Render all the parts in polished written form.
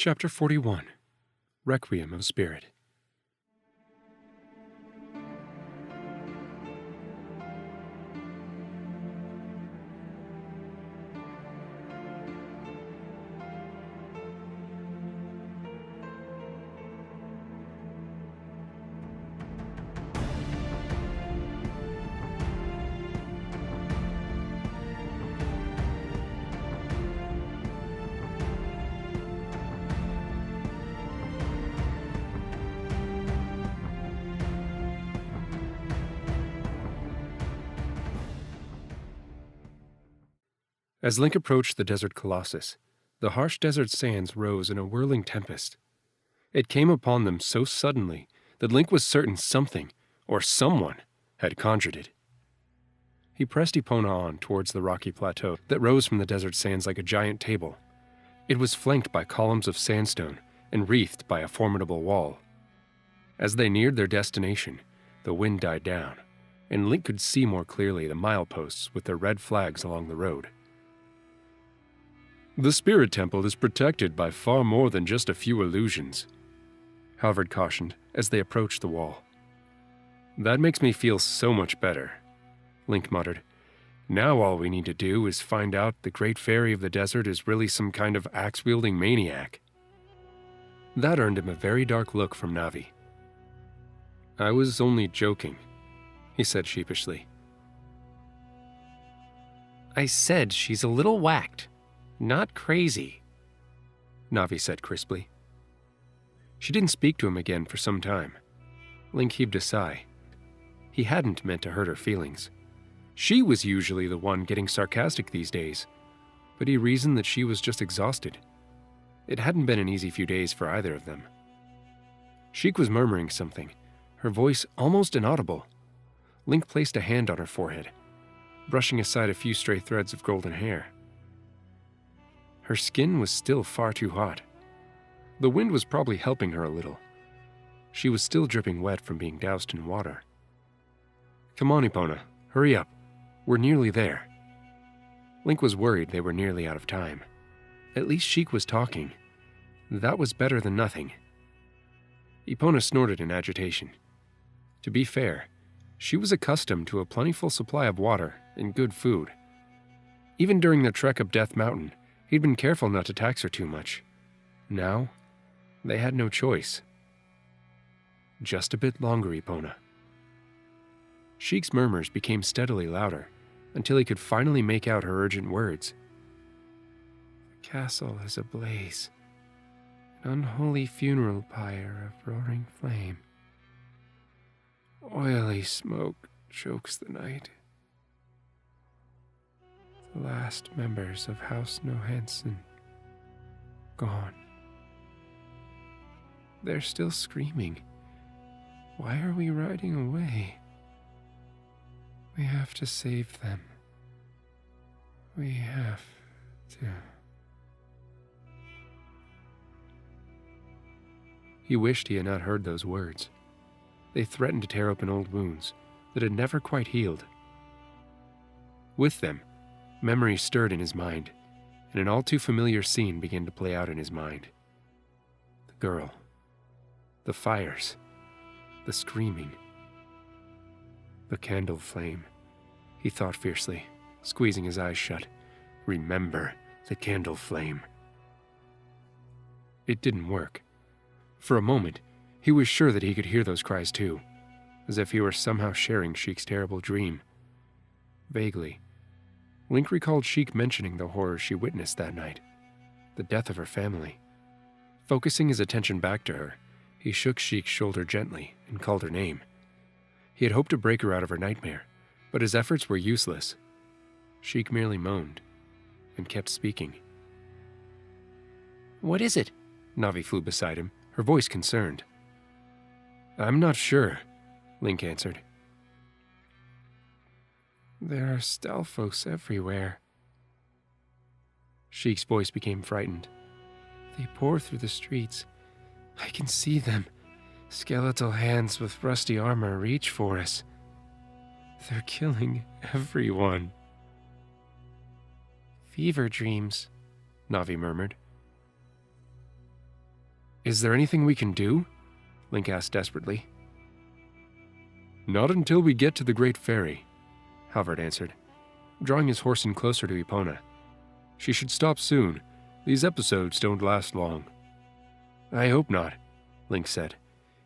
Chapter 41. Requiem of Spirit. As Link approached the desert colossus, the harsh desert sands rose in a whirling tempest. It came upon them so suddenly that Link was certain something, or someone, had conjured it. He pressed Epona on towards the rocky plateau that rose from the desert sands like a giant table. It was flanked by columns of sandstone and wreathed by a formidable wall. As they neared their destination, the wind died down, and Link could see more clearly the mileposts with their red flags along the road. The Spirit Temple is protected by far more than just a few illusions, Halvard cautioned as they approached the wall. That makes me feel so much better, Link muttered. Now all we need to do is find out the Great Fairy of the Desert is really some kind of axe-wielding maniac. That earned him a very dark look from Navi. I was only joking, he said sheepishly. I said she's a little whacked. Not crazy, Navi said crisply. She didn't speak to him again for some time. Link heaved a sigh. He hadn't meant to hurt her feelings. She was usually the one getting sarcastic these days, but he reasoned that she was just exhausted. It hadn't been an easy few days for either of them. Sheik was murmuring something, her voice almost inaudible. Link placed a hand on her forehead, brushing aside a few stray threads of golden hair. Her skin was still far too hot. The wind was probably helping her a little. She was still dripping wet from being doused in water. Come on, Epona, hurry up. We're nearly there. Link was worried they were nearly out of time. At least Sheik was talking. That was better than nothing. Epona snorted in agitation. To be fair, she was accustomed to a plentiful supply of water and good food. Even during their trek up Death Mountain, he'd been careful not to tax her too much. Now, they had no choice. Just a bit longer, Epona. Sheik's murmurs became steadily louder, until he could finally make out her urgent words. The castle is ablaze. An unholy funeral pyre of roaring flame. Oily smoke chokes the night. The last members of House Nohansen gone. They're still screaming. Why are we riding away? We have to save them. We have to. He wished he had not heard those words. They threatened to tear open old wounds that had never quite healed. With them, memories stirred in his mind, and an all too familiar scene began to play out in his mind. The girl, the fires, the screaming, the candle flame, he thought fiercely, squeezing his eyes shut. Remember the candle flame. It didn't work. For a moment, he was sure that he could hear those cries too, as if he were somehow sharing Sheik's terrible dream. Vaguely, Link recalled Sheik mentioning the horrors she witnessed that night, the death of her family. Focusing his attention back to her, he shook Sheik's shoulder gently and called her name. He had hoped to break her out of her nightmare, but his efforts were useless. Sheik merely moaned and kept speaking. What is it? Navi flew beside him, her voice concerned. I'm not sure, Link answered. There are Stalfos everywhere. Sheik's voice became frightened. They pour through the streets. I can see them. Skeletal hands with rusty armor reach for us. They're killing everyone. Fever dreams, Navi murmured. Is there anything we can do? Link asked desperately. Not until we get to the Great Ferry, Halvard answered, drawing his horse in closer to Epona. She should stop soon. These episodes don't last long. I hope not, Link said.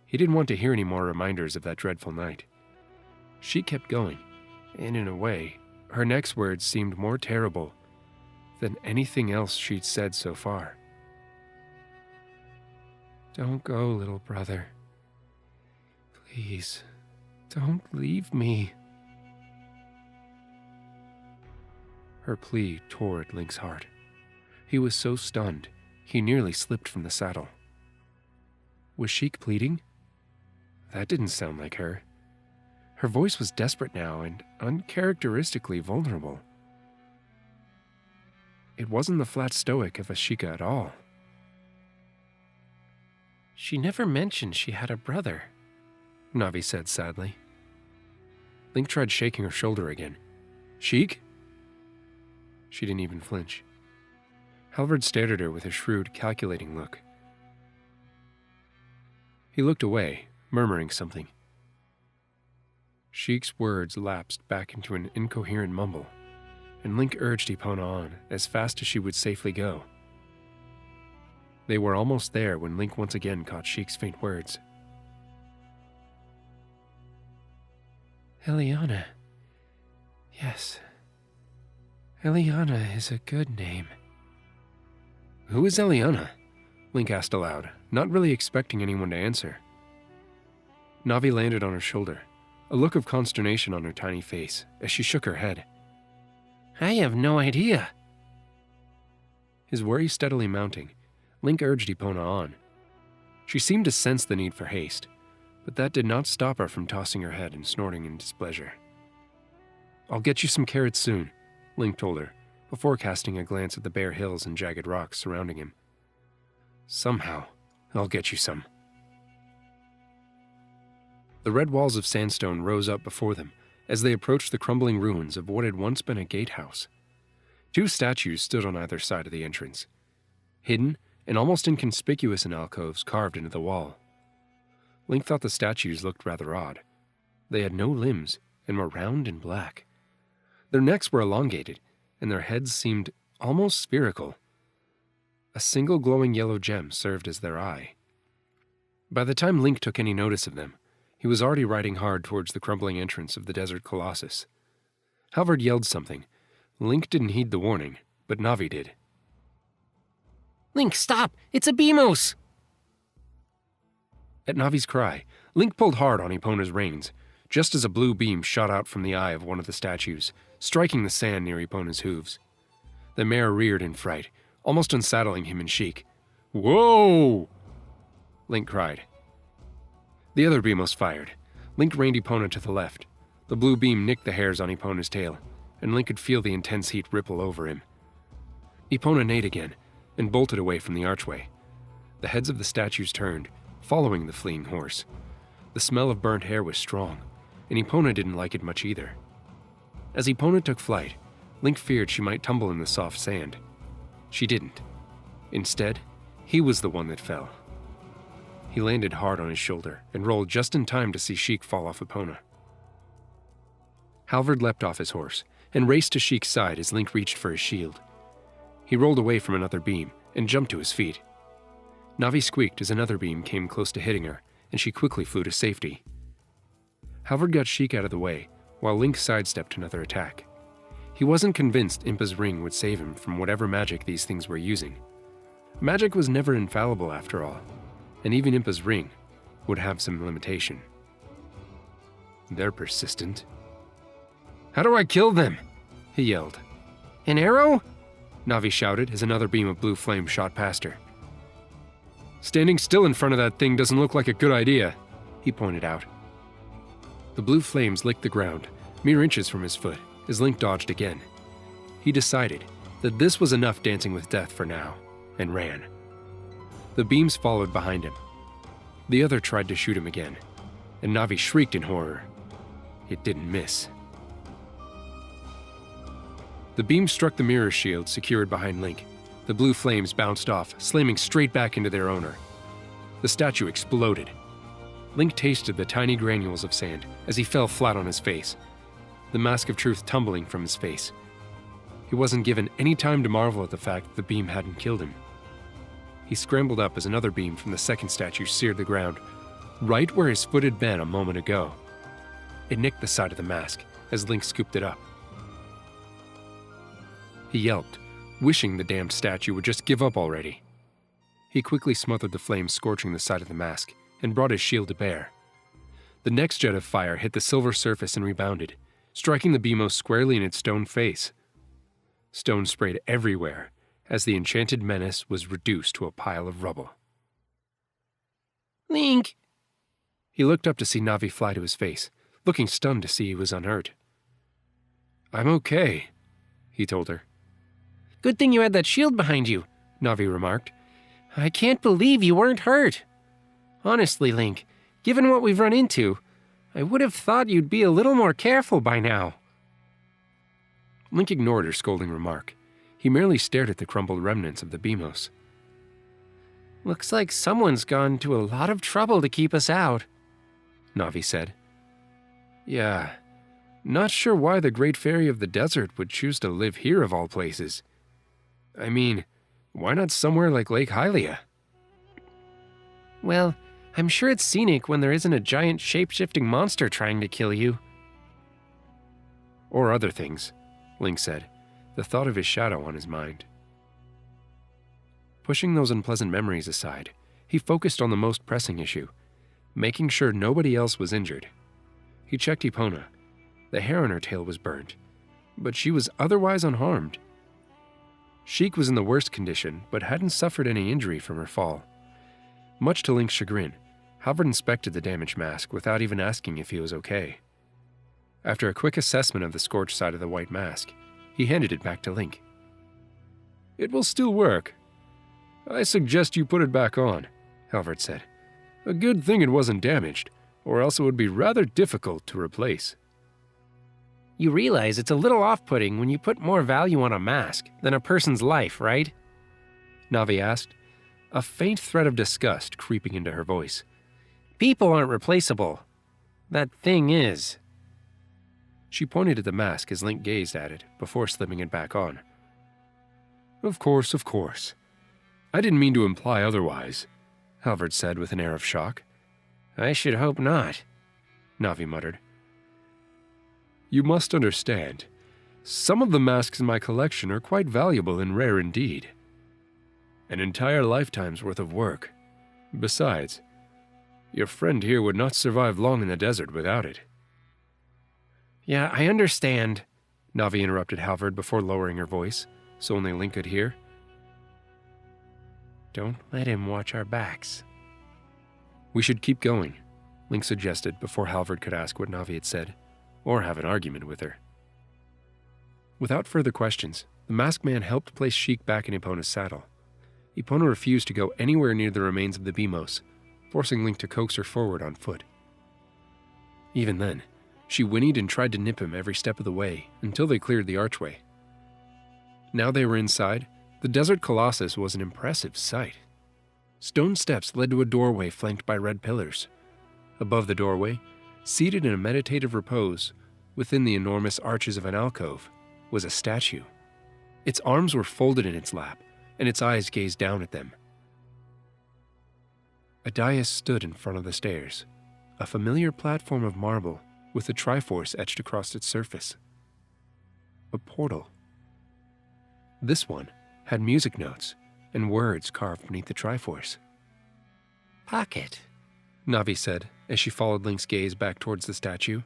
He didn't want to hear any more reminders of that dreadful night. She kept going, and in a way, her next words seemed more terrible than anything else she'd said so far. Don't go, little brother. Please, don't leave me. Her plea tore at Link's heart. He was so stunned, he nearly slipped from the saddle. Was Sheik pleading? That didn't sound like her. Her voice was desperate now and uncharacteristically vulnerable. It wasn't the flat stoic of a Sheikah at all. She never mentioned she had a brother, Navi said sadly. Link tried shaking her shoulder again. Sheik? She didn't even flinch. Halvard stared at her with a shrewd, calculating look. He looked away, murmuring something. Sheik's words lapsed back into an incoherent mumble, and Link urged Epona on as fast as she would safely go. They were almost there when Link once again caught Sheik's faint words. Eliana. Yes. Eliana is a good name. Who is Eliana? Link asked aloud, not really expecting anyone to answer. Navi landed on her shoulder, a look of consternation on her tiny face as she shook her head. I have no idea. His worry steadily mounting, Link urged Epona on. She seemed to sense the need for haste, but that did not stop her from tossing her head and snorting in displeasure. I'll get you some carrots soon, Link told her, before casting a glance at the bare hills and jagged rocks surrounding him. Somehow, I'll get you some. The red walls of sandstone rose up before them as they approached the crumbling ruins of what had once been a gatehouse. Two statues stood on either side of the entrance, hidden and almost inconspicuous in alcoves carved into the wall. Link thought the statues looked rather odd. They had no limbs and were round and black. Their necks were elongated, and their heads seemed almost spherical. A single glowing yellow gem served as their eye. By the time Link took any notice of them, he was already riding hard towards the crumbling entrance of the desert colossus. Halvard yelled something. Link didn't heed the warning, but Navi did. Link, stop! It's a Beamos! At Navi's cry, Link pulled hard on Epona's reins, just as a blue beam shot out from the eye of one of the statues, striking the sand near Epona's hooves. The mare reared in fright, almost unsaddling him and Sheik. Whoa! Link cried. The other Beamos fired. Link reined Epona to the left. The blue beam nicked the hairs on Epona's tail, and Link could feel the intense heat ripple over him. Epona neighed again, and bolted away from the archway. The heads of the statues turned, following the fleeing horse. The smell of burnt hair was strong, and Epona didn't like it much either. As Epona took flight, Link feared she might tumble in the soft sand. She didn't. Instead, he was the one that fell. He landed hard on his shoulder and rolled just in time to see Sheik fall off Epona. Halvard leapt off his horse and raced to Sheik's side as Link reached for his shield. He rolled away from another beam and jumped to his feet. Navi squeaked as another beam came close to hitting her, and she quickly flew to safety. Halvard got Sheik out of the way, while Link sidestepped another attack. He wasn't convinced Impa's ring would save him from whatever magic these things were using. Magic was never infallible after all, and even Impa's ring would have some limitation. They're persistent. How do I kill them? He yelled. An arrow? Navi shouted as another beam of blue flame shot past her. Standing still in front of that thing doesn't look like a good idea, he pointed out. The blue flames licked the ground, mere inches from his foot, as Link dodged again. He decided that this was enough dancing with death for now, and ran. The beams followed behind him. The other tried to shoot him again, and Navi shrieked in horror. It didn't miss. The beam struck the mirror shield secured behind Link. The blue flames bounced off, slamming straight back into their owner. The statue exploded. Link tasted the tiny granules of sand as he fell flat on his face, the mask of truth tumbling from his face. He wasn't given any time to marvel at the fact that the beam hadn't killed him. He scrambled up as another beam from the second statue seared the ground, right where his foot had been a moment ago. It nicked the side of the mask as Link scooped it up. He yelped, wishing the damned statue would just give up already. He quickly smothered the flames scorching the side of the mask and brought his shield to bear. The next jet of fire hit the silver surface and rebounded, striking the Beamos squarely in its stone face. Stone sprayed everywhere as the enchanted menace was reduced to a pile of rubble. Link! He looked up to see Navi fly to his face, looking stunned to see he was unhurt. "I'm okay," he told her. Good thing you had that shield behind you, Navi remarked. I can't believe you weren't hurt. Honestly, Link, given what we've run into, I would have thought you'd be a little more careful by now. Link ignored her scolding remark. He merely stared at the crumbled remnants of the Beamos. Looks like someone's gone to a lot of trouble to keep us out, Navi said. Yeah, not sure why the Great Fairy of the Desert would choose to live here of all places. I mean, why not somewhere like Lake Hylia? Well, I'm sure it's scenic when there isn't a giant shape-shifting monster trying to kill you. Or other things, Link said, the thought of his shadow on his mind. Pushing those unpleasant memories aside, he focused on the most pressing issue, making sure nobody else was injured. He checked Epona. The hair on her tail was burnt, but she was otherwise unharmed. Sheik was in the worst condition, but hadn't suffered any injury from her fall. Much to Link's chagrin, Halvard inspected the damaged mask without even asking if he was okay. After a quick assessment of the scorched side of the white mask, he handed it back to Link. "It will still work. I suggest you put it back on," Halvard said. "A good thing it wasn't damaged, or else it would be rather difficult to replace." You realize it's a little off-putting when you put more value on a mask than a person's life, right? Navi asked, a faint thread of disgust creeping into her voice. People aren't replaceable. That thing is. She pointed at the mask as Link gazed at it before slipping it back on. Of course. I didn't mean to imply otherwise," Halvard said with an air of shock. I should hope not, Navi muttered. "You must understand, some of the masks in my collection are quite valuable and rare indeed. An entire lifetime's worth of work. Besides, your friend here would not survive long in the desert without it." Yeah, I understand, Navi interrupted Halvard before lowering her voice, so only Link could hear. Don't let him watch our backs. "We should keep going," Link suggested before Halvard could ask what Navi had said, or have an argument with her. Without further questions, the masked man helped place Sheik back in Epona's saddle. Epona refused to go anywhere near the remains of the Beamos, forcing Link to coax her forward on foot. Even then, she whinnied and tried to nip him every step of the way until they cleared the archway. Now they were inside, the desert colossus was an impressive sight. Stone steps led to a doorway flanked by red pillars. Above the doorway, seated in a meditative repose, within the enormous arches of an alcove, was a statue. Its arms were folded in its lap, and its eyes gazed down at them. A dais stood in front of the stairs, a familiar platform of marble with the Triforce etched across its surface. A portal. This one had music notes and words carved beneath the Triforce. Pocket, Navi said as she followed Link's gaze back towards the statue.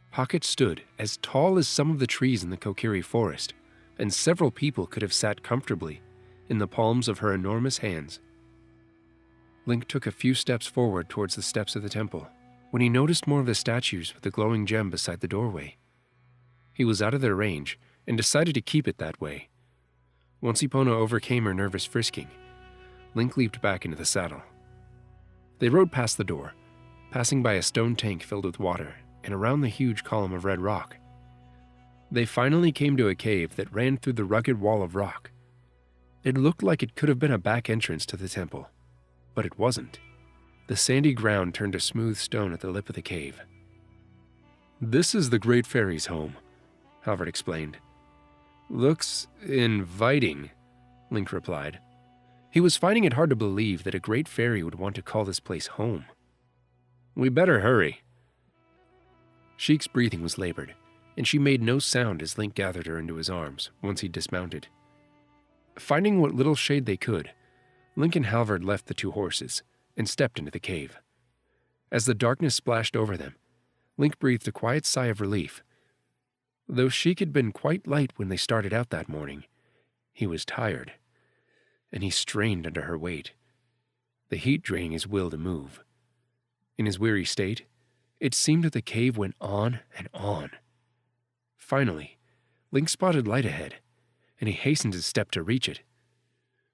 Pocket stood as tall as some of the trees in the Kokiri forest, and several people could have sat comfortably in the palms of her enormous hands. Link took a few steps forward towards the steps of the temple when he noticed more of the statues with the glowing gem beside the doorway. He was out of their range and decided to keep it that way. Once Epona overcame her nervous frisking, Link leaped back into the saddle. They rode past the door, passing by a stone tank filled with water and around the huge column of red rock. They finally came to a cave that ran through the rugged wall of rock. It looked like it could have been a back entrance to the temple, But it wasn't. The sandy ground turned to smooth stone at the lip of the cave. "This is the Great Fairy's home," Halvard explained. "Looks inviting," Link replied. He was finding it hard to believe that a great fairy would want to call this place home. "We better hurry." Sheik's breathing was labored, and she made no sound as Link gathered her into his arms once he dismounted. Finding what little shade they could, Link and Halvard left the two horses and stepped into the cave. As the darkness splashed over them, Link breathed a quiet sigh of relief. Though Sheik had been quite light when they started out that morning, he was tired, and he strained under her weight, the heat draining his will to move. In his weary state, it seemed that the cave went on and on. Finally, Link spotted light ahead, and he hastened his step to reach it.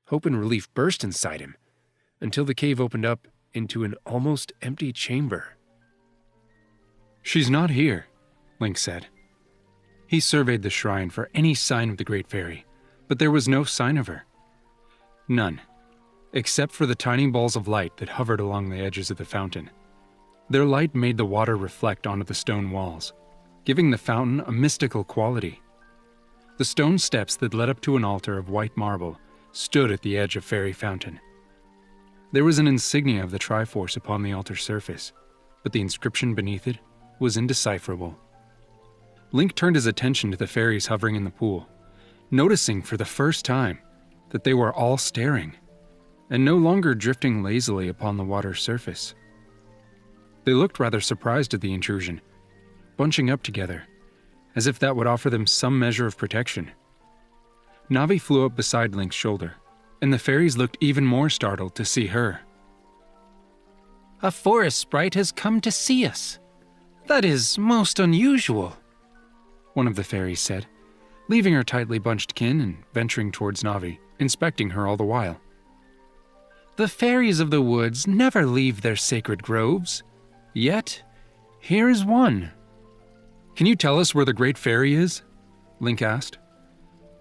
Hope and relief burst inside him, until the cave opened up into an almost empty chamber. "She's not here," Link said. He surveyed the shrine for any sign of the Great Fairy, but there was no sign of her. None, except for the tiny balls of light that hovered along the edges of the fountain. Their light made the water reflect onto the stone walls, giving the fountain a mystical quality. The stone steps that led up to an altar of white marble stood at the edge of Fairy Fountain. There was an insignia of the Triforce upon the altar surface, but the inscription beneath it was indecipherable. Link turned his attention to the fairies hovering in the pool, noticing for the first time that they were all staring, and no longer drifting lazily upon the water's surface. They looked rather surprised at the intrusion, bunching up together, as if that would offer them some measure of protection. Navi flew up beside Link's shoulder, and the fairies looked even more startled to see her. "A forest sprite has come to see us. That is most unusual," one of the fairies said, leaving her tightly bunched kin and venturing towards Navi, inspecting her all the while. "The fairies of the woods never leave their sacred groves. Yet, here is one." "Can you tell us where the Great Fairy is?" Link asked.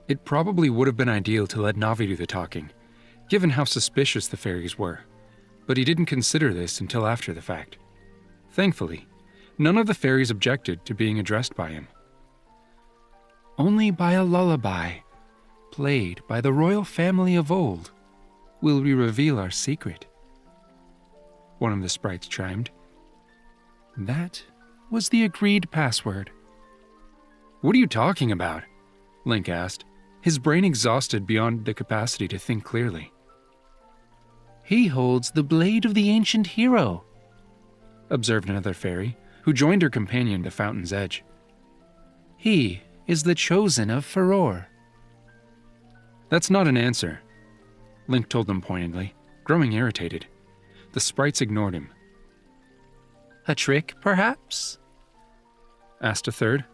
It probably would have been ideal to let Navi do the talking, given how suspicious the fairies were, but he didn't consider this until after the fact. Thankfully, none of the fairies objected to being addressed by him. "Only by a lullaby, played by the royal family of old, will we reveal our secret," one of the sprites chimed. That was the agreed password. "What are you talking about?" Link asked, his brain exhausted beyond the capacity to think clearly. "He holds the blade of the ancient hero," observed another fairy, who joined her companion at the fountain's edge. "He is the chosen of Furore." "That's not an answer," Link told them pointedly, growing irritated. The sprites ignored him. "A trick, perhaps?" asked a third.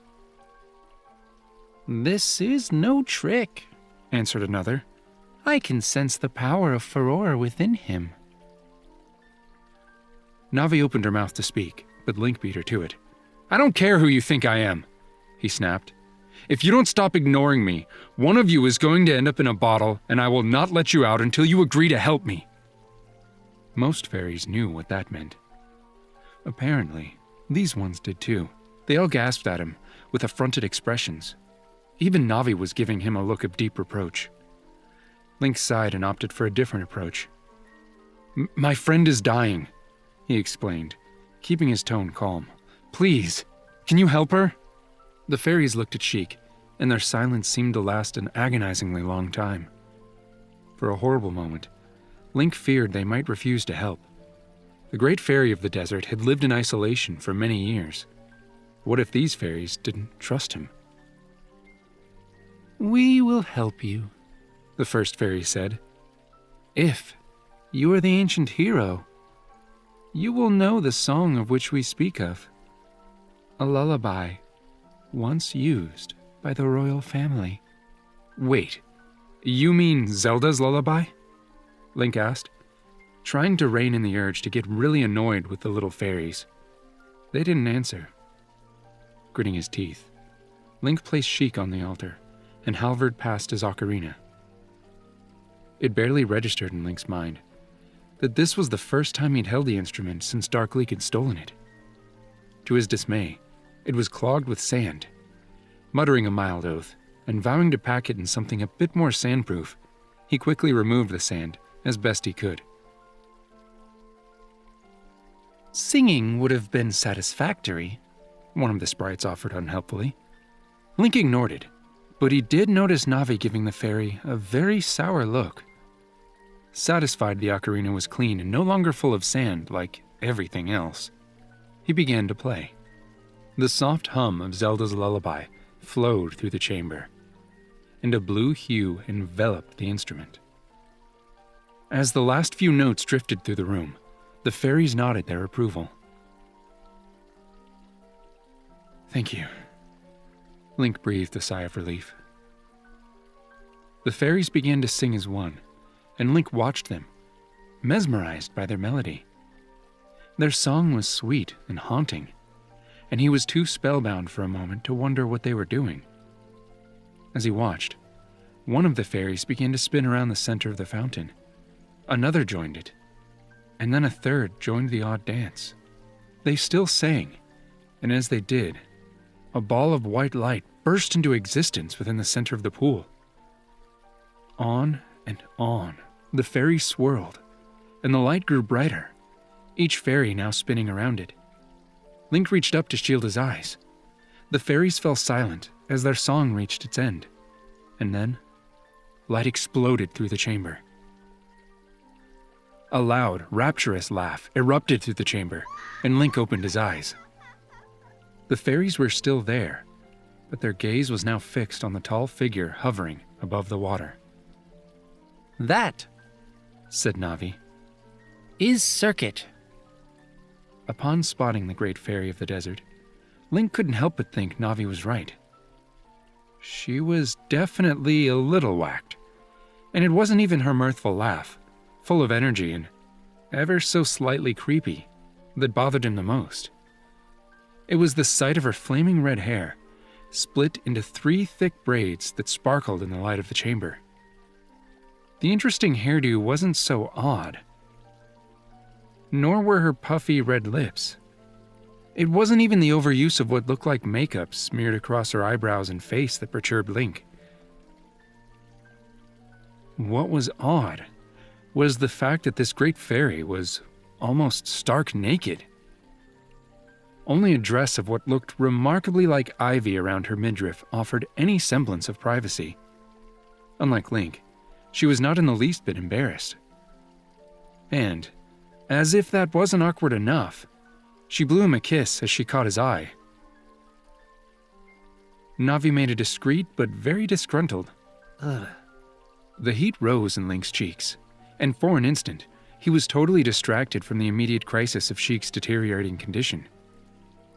"This is no trick," answered another. "I can sense the power of Furore within him." Navi opened her mouth to speak, but Link beat her to it. "I don't care who you think I am," he snapped. "If you don't stop ignoring me, one of you is going to end up in a bottle, and I will not let you out until you agree to help me." Most fairies knew what that meant. Apparently, these ones did too. They all gasped at him, with affronted expressions. Even Navi was giving him a look of deep reproach. Link sighed and opted for a different approach. My friend is dying," he explained, keeping his tone calm. "Please, can you help her?" The fairies looked at Sheik, and their silence seemed to last an agonizingly long time. For a horrible moment, Link feared they might refuse to help. The great fairy of the desert had lived in isolation for many years. What if these fairies didn't trust him? "We will help you," the first fairy said. "If you are the ancient hero, you will know the song of which we speak of. A lullaby, once used by the royal family." "Wait, you mean Zelda's lullaby?" Link asked, trying to rein in the urge to get really annoyed with the little fairies. They didn't answer. Gritting his teeth, Link placed Sheik on the altar, and Halvard passed his ocarina. It barely registered in Link's mind, that this was the first time he'd held the instrument since Dark Leak had stolen it. To his dismay, it was clogged with sand. Muttering a mild oath, and vowing to pack it in something a bit more sandproof, he quickly removed the sand as best he could. Singing would have been satisfactory, one of the sprites offered unhelpfully. Link ignored it, but he did notice Navi giving the fairy a very sour look. Satisfied the ocarina was clean and no longer full of sand like everything else, he began to play. The soft hum of Zelda's lullaby flowed through the chamber, and a blue hue enveloped the instrument. As the last few notes drifted through the room, the fairies nodded their approval. Thank you. Link breathed a sigh of relief. The fairies began to sing as one, and Link watched them, mesmerized by their melody. Their song was sweet and haunting, and he was too spellbound for a moment to wonder what they were doing. As he watched, one of the fairies began to spin around the center of the fountain. Another joined it, and then a third joined the odd dance. They still sang, and as they did, a ball of white light burst into existence within the center of the pool. On and on, the fairies swirled, and the light grew brighter, each fairy now spinning around it. Link reached up to shield his eyes. The fairies fell silent as their song reached its end, and then light exploded through the chamber. A loud, rapturous laugh erupted through the chamber, and Link opened his eyes. The fairies were still there, but their gaze was now fixed on the tall figure hovering above the water. That, said Navi. is Circuit. Upon spotting the great fairy of the desert, Link couldn't help but think Navi was right. She was definitely a little whacked, and it wasn't even her mirthful laugh, full of energy and ever so slightly creepy, that bothered him the most. It was the sight of her flaming red hair, split into 3 thick braids that sparkled in the light of the chamber. The interesting hairdo wasn't so odd, nor were her puffy red lips. It wasn't even the overuse of what looked like makeup smeared across her eyebrows and face that perturbed Link. What was odd was the fact that this great fairy was almost stark naked. Only a dress of what looked remarkably like ivy around her midriff offered any semblance of privacy. Unlike Link, she was not in the least bit embarrassed. And, as if that wasn't awkward enough, she blew him a kiss as she caught his eye. Navi made a discreet but very disgruntled "Ugh." The heat rose in Link's cheeks, and for an instant, he was totally distracted from the immediate crisis of Sheik's deteriorating condition.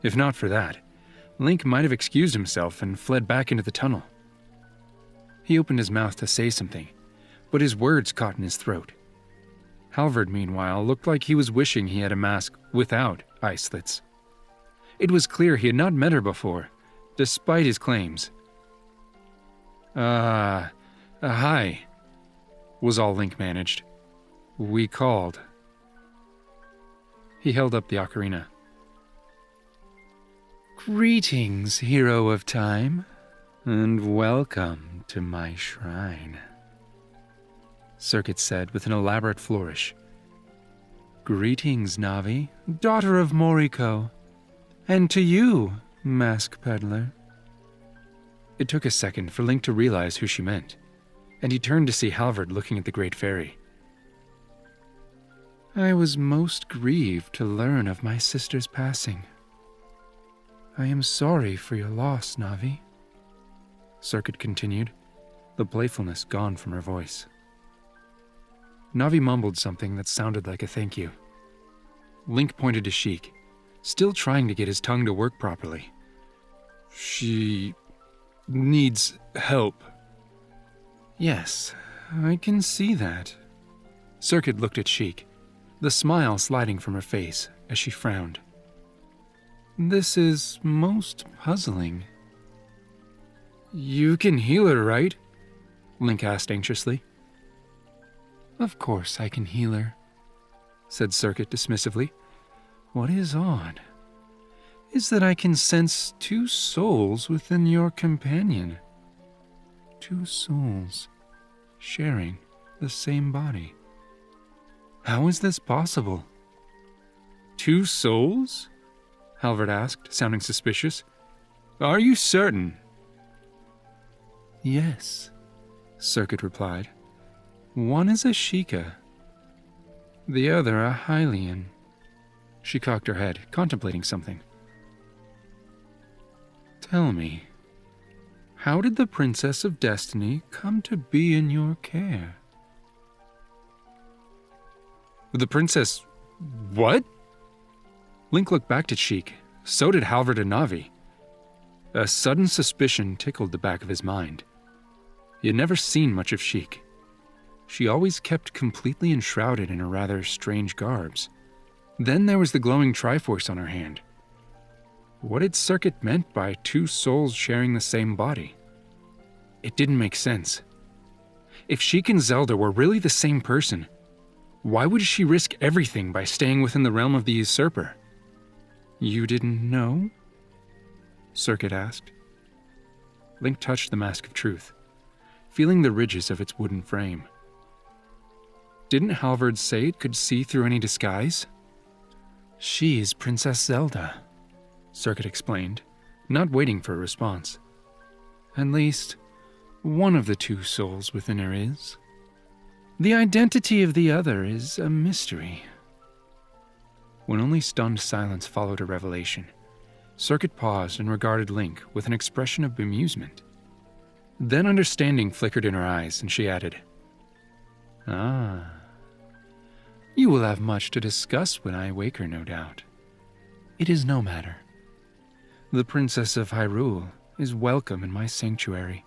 If not for that, Link might have excused himself and fled back into the tunnel. He opened his mouth to say something, but his words caught in his throat. Halvard, meanwhile, looked like he was wishing he had a mask without eye slits. It was clear he had not met her before, despite his claims. Hi, was all Link managed. We called. He held up the ocarina. Greetings, hero of time, and welcome to my shrine, Circuit said with an elaborate flourish. Greetings, Navi, daughter of Moriko, and to you, mask peddler. It took a second for Link to realize who she meant, and he turned to see Halvard looking at the great fairy. I was most grieved to learn of my sister's passing. I am sorry for your loss, Navi, Circuit continued, the playfulness gone from her voice. Navi mumbled something that sounded like a thank you. Link pointed to Sheik, still trying to get his tongue to work properly. She needs help. Yes, I can see that. Circuit looked at Sheik, the smile sliding from her face as she frowned. This is most puzzling. You can heal her, right? Link asked anxiously. Of course I can heal her. said Circuit dismissively. What is odd is that I can sense 2 souls within your companion. 2 souls sharing the same body. How is this possible? 2 souls? Halvard asked, sounding suspicious. Are you certain? Yes, Circuit replied. One is a Sheikah, the other a Hylian. She cocked her head, contemplating something. Tell me, how did the Princess of Destiny come to be in your care? The princess... what? Link looked back to Sheik. So did Halvard and Navi. A sudden suspicion tickled the back of his mind. He had never seen much of Sheik. She always kept completely enshrouded in her rather strange garbs. Then there was the glowing Triforce on her hand. What had Circuit meant by 2 souls sharing the same body? It didn't make sense. If Sheik and Zelda were really the same person, why would she risk everything by staying within the realm of the usurper? You didn't know? Circuit asked. Link touched the mask of truth, feeling the ridges of its wooden frame. Didn't Halvard say it could see through any disguise? She is Princess Zelda, Circuit explained, not waiting for a response. At least, one of the 2 souls within her is. The identity of the other is a mystery. When only stunned silence followed her revelation, Circuit paused and regarded Link with an expression of bemusement. Then understanding flickered in her eyes, and she added, Ah. You will have much to discuss when I wake her, no doubt. It is no matter. The Princess of Hyrule is welcome in my sanctuary.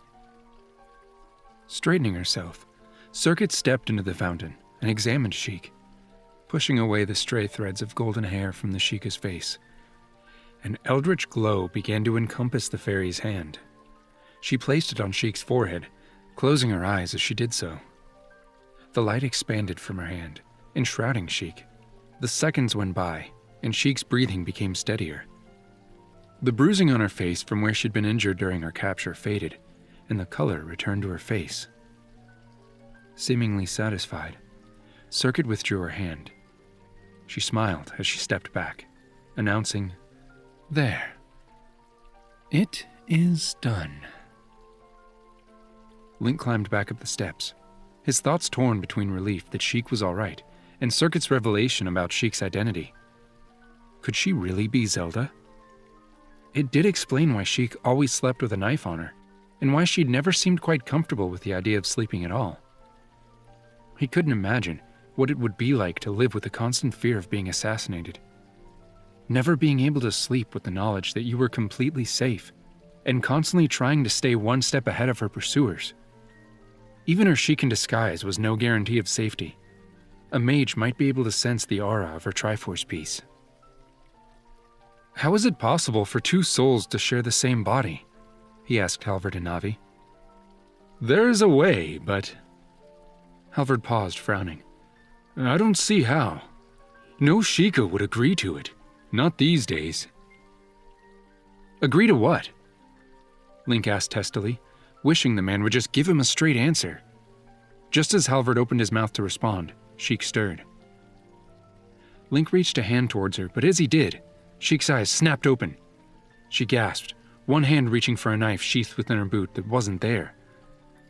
Straightening herself, Circuit stepped into the fountain and examined Sheik, pushing away the stray threads of golden hair from the Sheikah's face. An eldritch glow began to encompass the fairy's hand. She placed it on Sheik's forehead, closing her eyes as she did so. The light expanded from her hand, enshrouding Sheik. The seconds went by, and Sheik's breathing became steadier. The bruising on her face from where she'd been injured during her capture faded, and the color returned to her face. Seemingly satisfied, Circuit withdrew her hand. She smiled as she stepped back, announcing, There. It is done. Link climbed back up the steps, his thoughts torn between relief that Sheik was all right and Circuit's revelation about Sheik's identity. Could she really be Zelda? It did explain why Sheik always slept with a knife on her, and why she'd never seemed quite comfortable with the idea of sleeping at all. He couldn't imagine what it would be like to live with the constant fear of being assassinated. Never being able to sleep with the knowledge that you were completely safe, and constantly trying to stay one step ahead of her pursuers. Even her Sheik in disguise was no guarantee of safety. A mage might be able to sense the aura of her Triforce piece. How is it possible for 2 souls to share the same body? He asked Halvard and Navi. There is a way, but... Halvard paused, frowning. I don't see how. No Sheikah would agree to it. Not these days. Agree to what? Link asked testily, wishing the man would just give him a straight answer. Just as Halvard opened his mouth to respond, Sheik stirred. Link reached a hand towards her, but as he did, Sheik's eyes snapped open. She gasped, one hand reaching for a knife sheathed within her boot that wasn't there.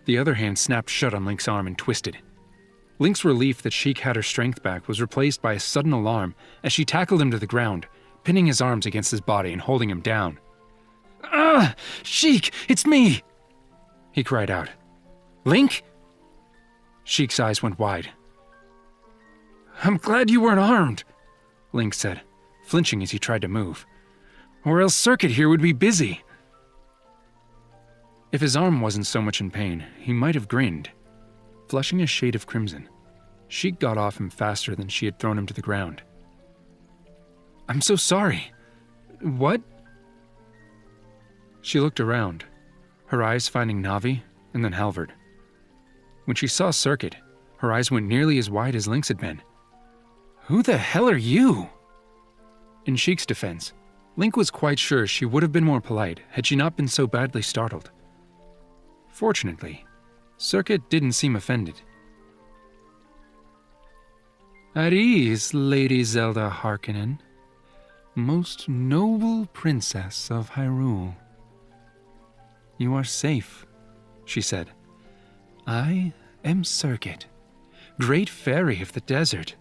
The other hand snapped shut on Link's arm and twisted. Link's relief that Sheik had her strength back was replaced by a sudden alarm as she tackled him to the ground, pinning his arms against his body and holding him down. Ah! Sheik, it's me! He cried out. Link? Sheik's eyes went wide. I'm glad you weren't armed, Link said, flinching as he tried to move. Or else Circuit here would be busy. If his arm wasn't so much in pain, he might have grinned. Flushing a shade of crimson, Sheik got off him faster than she had thrown him to the ground. I'm so sorry. What? She looked around, her eyes finding Navi and then Halvard. When she saw Circuit, her eyes went nearly as wide as Link's had been. Who the hell are you? In Sheik's defense, Link was quite sure she would have been more polite had she not been so badly startled. Fortunately, Circuit didn't seem offended. At ease, Lady Zelda Harkonnen, most noble princess of Hyrule. You are safe, she said. I am Circuit, great fairy of the desert,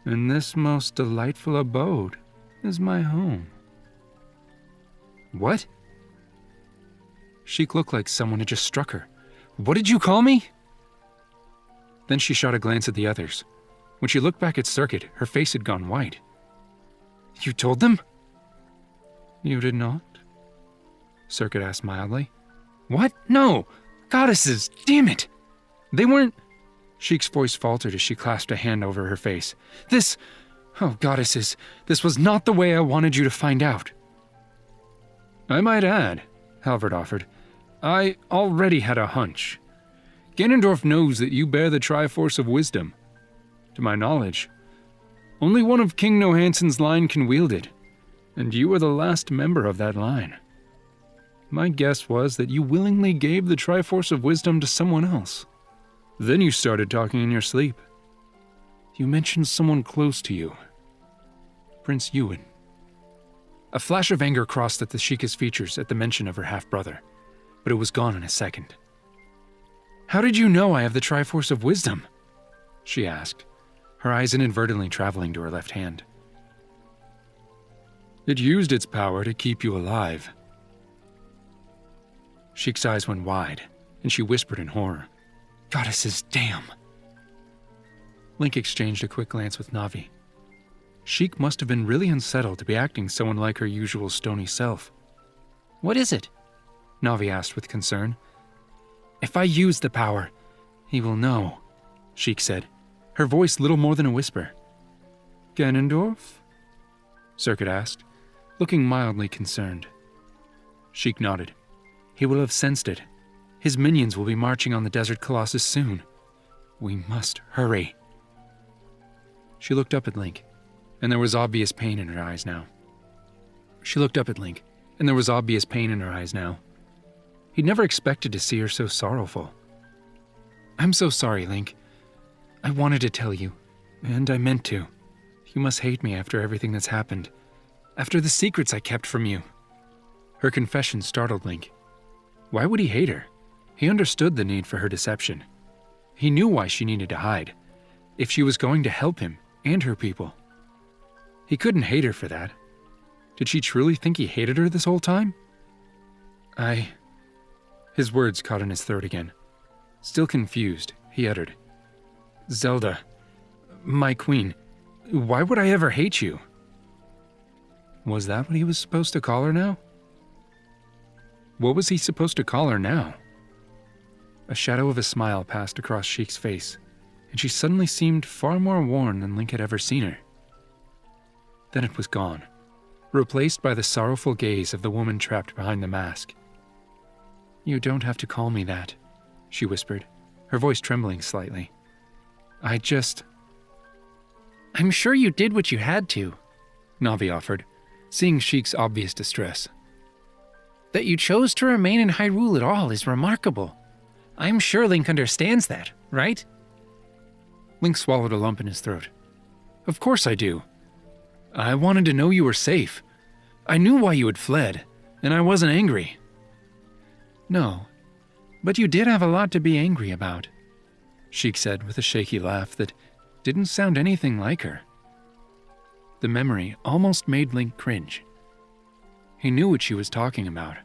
and this most delightful abode is my home. What? Sheik looked like someone had just struck her. What did you call me? Then she shot a glance at the others. When she looked back at Circuit, her face had gone white. You told them? You did not? Circuit asked mildly. What? No! Goddesses! Damn it! They weren't... Sheik's voice faltered as she clasped a hand over her face. This... Oh, goddesses, this was not the way I wanted you to find out. I might add, Halvard offered, I already had a hunch. Ganondorf knows that you bear the Triforce of Wisdom. To my knowledge, only one of King Nohansen's line can wield it, and you are the last member of that line. My guess was that you willingly gave the Triforce of Wisdom to someone else. Then you started talking in your sleep. You mentioned someone close to you. Prince Ewan. A flash of anger crossed the Sheikah's features at the mention of her half-brother, but it was gone in a second. How did you know I have the Triforce of Wisdom? She asked, her eyes inadvertently traveling to her left hand. It used its power to keep you alive. Sheik's eyes went wide, and she whispered in horror. Goddesses, damn! Link exchanged a quick glance with Navi. Sheik must have been really unsettled to be acting so unlike her usual stony self. What is it? Navi asked with concern. If I use the power, he will know, Sheik said, her voice little more than a whisper. Ganondorf? Circuit asked, looking mildly concerned. Sheik nodded. He will have sensed it. His minions will be marching on the Desert Colossus soon. We must hurry. She looked up at Link, and there was obvious pain in her eyes now. He'd never expected to see her so sorrowful. I'm so sorry, Link. I wanted to tell you, and I meant to. You must hate me after everything that's happened, after the secrets I kept from you. Her confession startled Link. Why would he hate her? He understood the need for her deception. He knew why she needed to hide, if she was going to help him and her people. He couldn't hate her for that. Did she truly think he hated her this whole time? His words caught in his throat again. Still confused, he uttered, Zelda, my queen, why would I ever hate you? Was that what he was supposed to call her now? What was he supposed to call her now? A shadow of a smile passed across Sheik's face, and she suddenly seemed far more worn than Link had ever seen her. Then it was gone, replaced by the sorrowful gaze of the woman trapped behind the mask. You don't have to call me that, she whispered, her voice trembling slightly. I'm sure you did what you had to, Navi offered, seeing Sheik's obvious distress. That you chose to remain in Hyrule at all is remarkable. I'm sure Link understands that, right? Link swallowed a lump in his throat. Of course I do. I wanted to know you were safe. I knew why you had fled, and I wasn't angry. No, but you did have a lot to be angry about, Sheik said with a shaky laugh that didn't sound anything like her. The memory almost made Link cringe. He knew what she was talking about.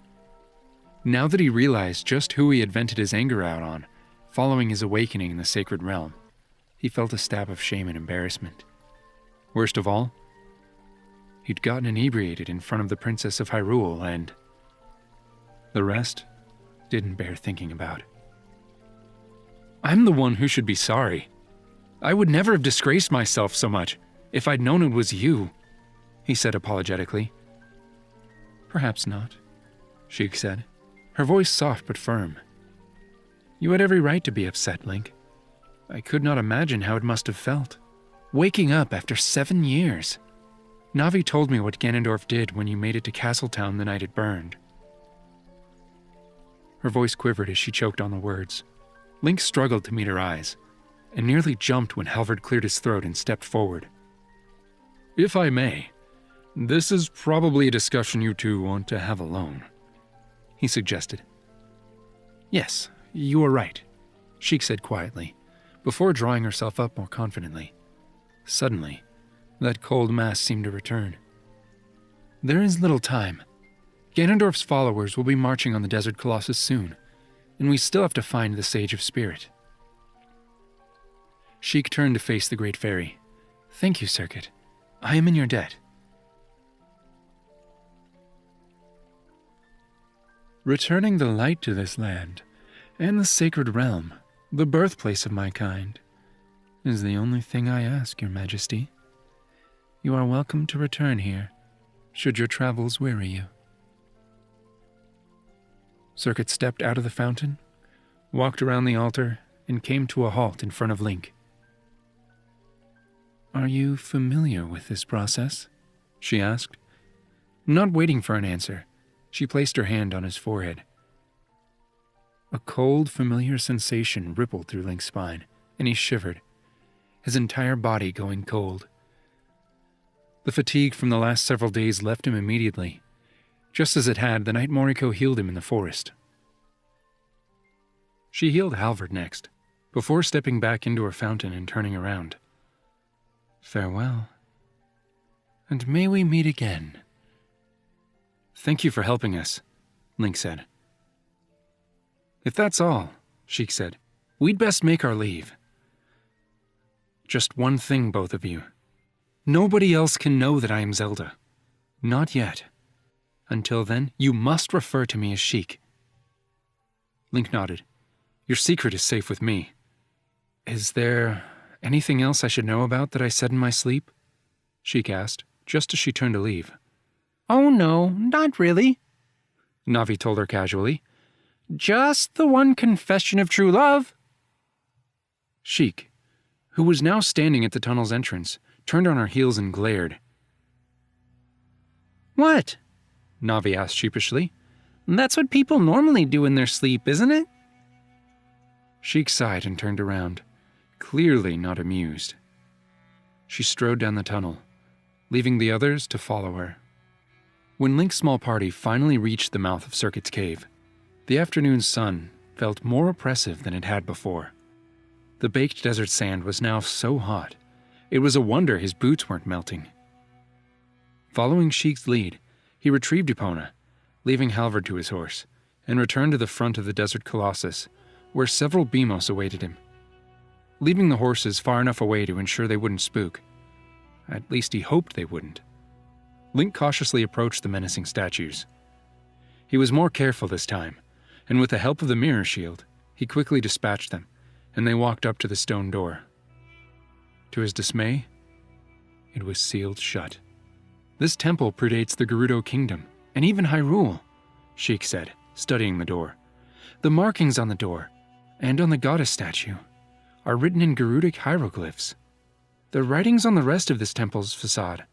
Now that he realized just who he had vented his anger out on, following his awakening in the Sacred Realm, he felt a stab of shame and embarrassment. Worst of all, he'd gotten inebriated in front of the Princess of Hyrule, and the rest didn't bear thinking about. I'm the one who should be sorry. I would never have disgraced myself so much if I'd known it was you, he said apologetically. Perhaps not, Sheik said, her voice soft but firm. You had every right to be upset, Link. I could not imagine how it must have felt. Waking up after 7 years. Navi told me what Ganondorf did when you made it to Castletown the night it burned. Her voice quivered as she choked on the words. Link struggled to meet her eyes, and nearly jumped when Halvard cleared his throat and stepped forward. If I may, this is probably a discussion you two want to have alone, he suggested. Yes, you are right, Sheik said quietly, before drawing herself up more confidently. Suddenly, that cold mass seemed to return. There is little time. Ganondorf's followers will be marching on the Desert Colossus soon, and we still have to find the Sage of Spirit. Sheik turned to face the Great Fairy. Thank you, Circuit. I am in your debt. Returning the light to this land, and the sacred realm, the birthplace of my kind, is the only thing I ask, Your Majesty. You are welcome to return here, should your travels weary you. Circuit stepped out of the fountain, walked around the altar, and came to a halt in front of Link. Are you familiar with this process? She asked. Not waiting for an answer, she placed her hand on his forehead. A cold, familiar sensation rippled through Link's spine, and he shivered, his entire body going cold. The fatigue from the last several days left him immediately, just as it had the night Moriko healed him in the forest. She healed Halvard next, before stepping back into her fountain and turning around. Farewell, and may we meet again. Thank you for helping us, Link said. If that's all, Sheik said, we'd best make our leave. Just one thing, both of you. Nobody else can know that I am Zelda. Not yet. Until then, you must refer to me as Sheik. Link nodded. Your secret is safe with me. Is there anything else I should know about that I said in my sleep? Sheik asked, just as she turned to leave. Oh no, not really, Navi told her casually. Just the one confession of true love. Sheik, who was now standing at the tunnel's entrance, turned on her heels and glared. What? Navi asked sheepishly. That's what people normally do in their sleep, isn't it? Sheik sighed and turned around, clearly not amused. She strode down the tunnel, leaving the others to follow her. When Link's small party finally reached the mouth of Circuit's cave, the afternoon sun felt more oppressive than it had before. The baked desert sand was now so hot, it was a wonder his boots weren't melting. Following Sheik's lead, he retrieved Epona, leaving Halvard to his horse, and returned to the front of the Desert Colossus, where several Beamos awaited him. Leaving the horses far enough away to ensure they wouldn't spook. At least he hoped they wouldn't. Link cautiously approached the menacing statues. He was more careful this time, and with the help of the mirror shield, he quickly dispatched them, and they walked up to the stone door. To his dismay, it was sealed shut. This temple predates the Gerudo Kingdom, and even Hyrule, Sheik said, studying the door. The markings on the door, and on the goddess statue, are written in Gerudic hieroglyphs. The writings on the rest of this temple's facade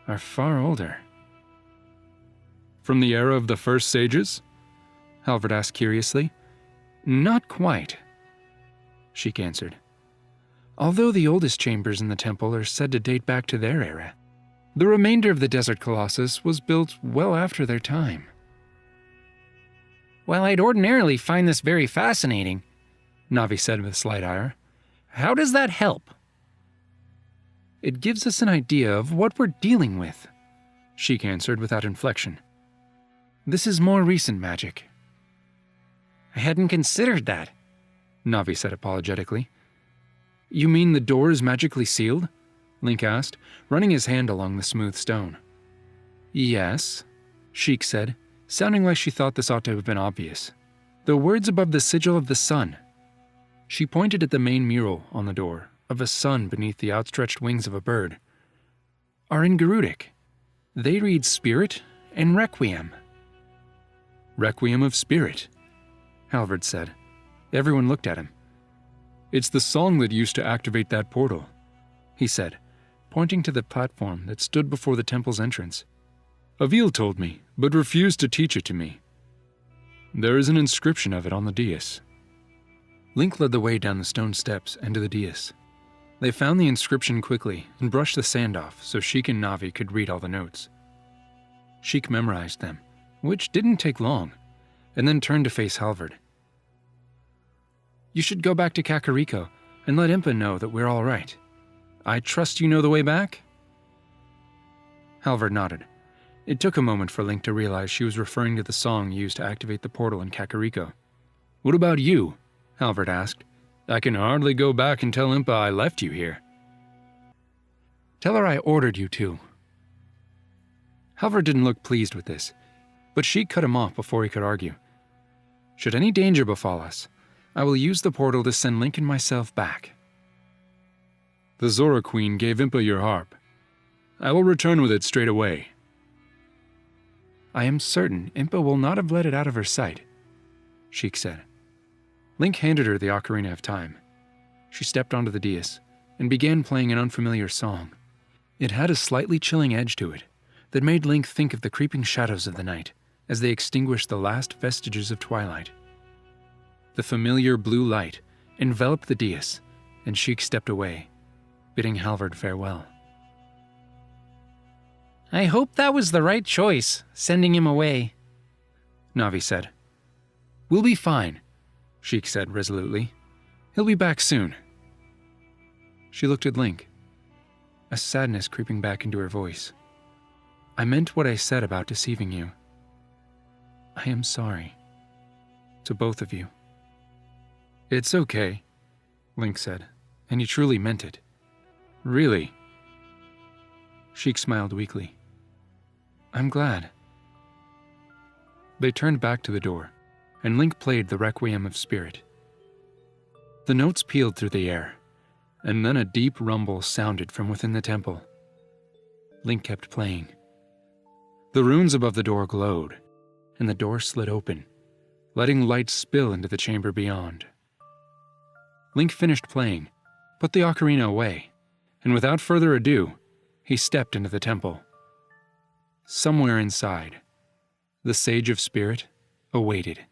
are far older. From the era of the first sages? Halvard asked curiously. Not quite, Sheik answered. Although the oldest chambers in the temple are said to date back to their era, the remainder of the Desert Colossus was built well after their time. Well, I'd ordinarily find this very fascinating, Navi said with slight ire. How does that help? It gives us an idea of what we're dealing with, Sheik answered without inflection. This is more recent magic. I hadn't considered that, Navi said apologetically. You mean the door is magically sealed? Link asked, running his hand along the smooth stone. Yes, Sheik said, sounding like she thought this ought to have been obvious. The words above the sigil of the sun. She pointed at the main mural on the door, of a sun beneath the outstretched wings of a bird, are in Gerudic. They read Spirit and Requiem. Requiem of Spirit, Halvard said. Everyone looked at him. It's the song that used to activate that portal, he said, pointing to the platform that stood before the temple's entrance. Avil told me, but refused to teach it to me. There is an inscription of it on the dais. Link led the way down the stone steps and to the dais. They found the inscription quickly and brushed the sand off so Sheik and Navi could read all the notes. Sheik memorized them, which didn't take long, and then turned to face Halvard. You should go back to Kakariko and let Impa know that we're all right. I trust you know the way back? Halvard nodded. It took a moment for Link to realize she was referring to the song used to activate the portal in Kakariko. What about you? Halvard asked. I can hardly go back and tell Impa I left you here. Tell her I ordered you to. Halvard didn't look pleased with this, but she cut him off before he could argue. Should any danger befall us, I will use the portal to send Link and myself back. The Zora Queen gave Impa your harp. I will return with it straight away. I am certain Impa will not have let it out of her sight, Sheik said. Link handed her the Ocarina of Time. She stepped onto the dais and began playing an unfamiliar song. It had a slightly chilling edge to it that made Link think of the creeping shadows of the night as they extinguished the last vestiges of twilight. The familiar blue light enveloped the dais, and Sheik stepped away, bidding Halvard farewell. I hope that was the right choice, sending him away, Navi said. We'll be fine, Sheik said resolutely. He'll be back soon. She looked at Link, a sadness creeping back into her voice. I meant what I said about deceiving you. I am sorry. To both of you. It's okay, Link said, and he truly meant it. Really? Sheik smiled weakly. I'm glad. They turned back to the door, and Link played the Requiem of Spirit. The notes pealed through the air, and then a deep rumble sounded from within the temple. Link kept playing. The runes above the door glowed, and the door slid open, letting light spill into the chamber beyond. Link finished playing, put the ocarina away, and without further ado, he stepped into the temple. Somewhere inside, the Sage of Spirit awaited.